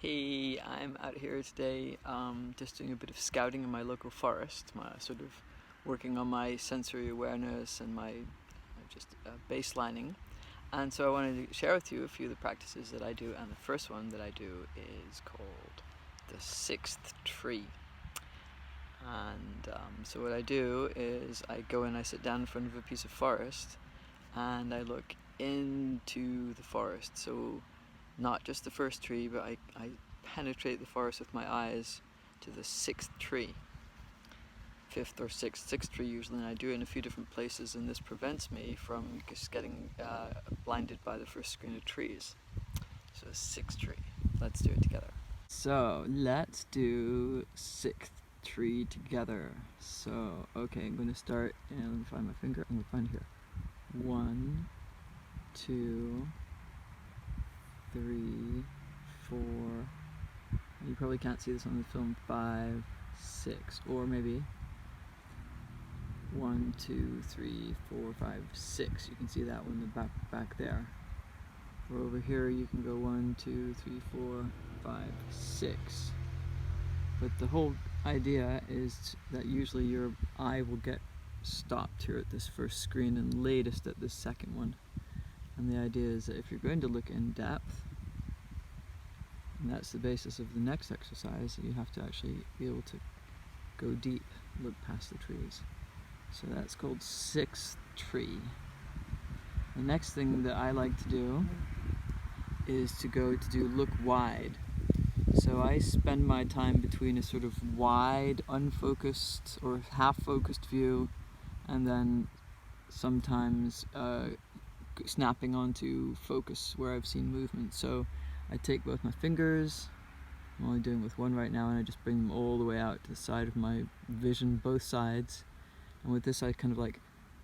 Hey, I'm out here today just doing a bit of scouting in my local forest, sort of working on my sensory awareness and my just baselining. And so I wanted to share with you a few of the practices that I do, and the first one that I do is called the sixth tree. And so what I do is I go and I sit down in front of a piece of forest and I look into the forest. So not just the first tree, but I penetrate the forest with my eyes to the sixth tree. Fifth or sixth tree usually, and I do it in a few different places, and this prevents me from just getting blinded by the first screen of trees. So sixth tree, let's do it together. So let's do sixth tree together. So okay, I'm going to start, and let me find my finger, I'm going to find it here. 1, 2, 3, 4, you probably can't see this on the film, 5, 6, or maybe 1, 2, 3, 4, 5, 6. You can see that one back there. Or over here you can go 1, 2, 3, 4, 5, 6. But the whole idea is that usually your eye will get stopped here at this first screen and latest at this second one. And the idea is that if you're going to look in depth, and that's the basis of the next exercise, you have to actually be able to go deep, look past the trees. So that's called sixth tree. The next thing that I like to do is to go to do look wide. So I spend my time between a sort of wide, unfocused or half-focused view, and then sometimes snapping onto focus where I've seen movement. So I take both my fingers, I'm only doing with one right now, and I just bring them all the way out to the side of my vision, both sides. And with this I kind of like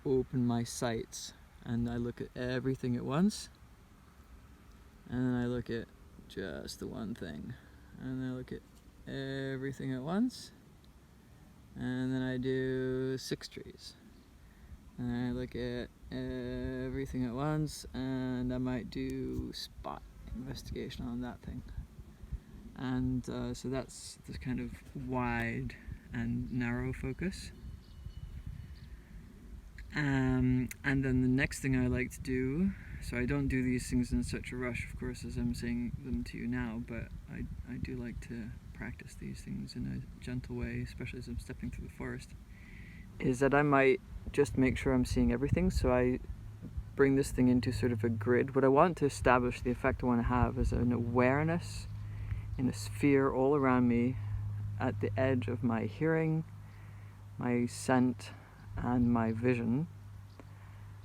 open my sights and I look at everything at once. And then I look at just the one thing. And then I look at everything at once. And then I do 6 trees. And I look at everything at once, and I might do spot investigation on that thing. And so that's the kind of wide and narrow focus. And then the next thing I like to do, so I don't do these things in such a rush, of course, as I'm saying them to you now, but I do like to practice these things in a gentle way, especially as I'm stepping through the forest, is that I might just make sure I'm seeing everything. So I bring this thing into sort of a grid. What I want to establish, the effect I want to have, is an awareness in a sphere all around me at the edge of my hearing, my scent, and my vision,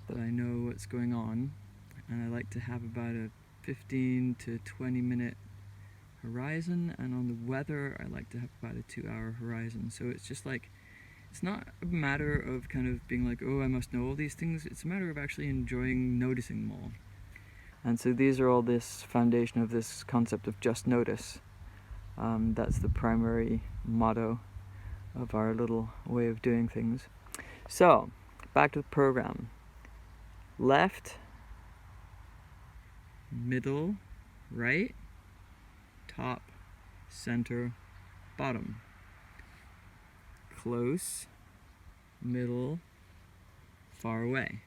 that I know what's going on. And I like to have about a 15 to 20 minute horizon, and on the weather I like to have about a 2-hour horizon. So it's just like, it's not a matter of kind of being like, oh, I must know all these things. It's a matter of actually enjoying noticing them all. And so these are all this foundation of this concept of just notice. That's the primary motto of our little way of doing things. So, back to the program. Left, middle, right, top, center, bottom. Close, middle, far away.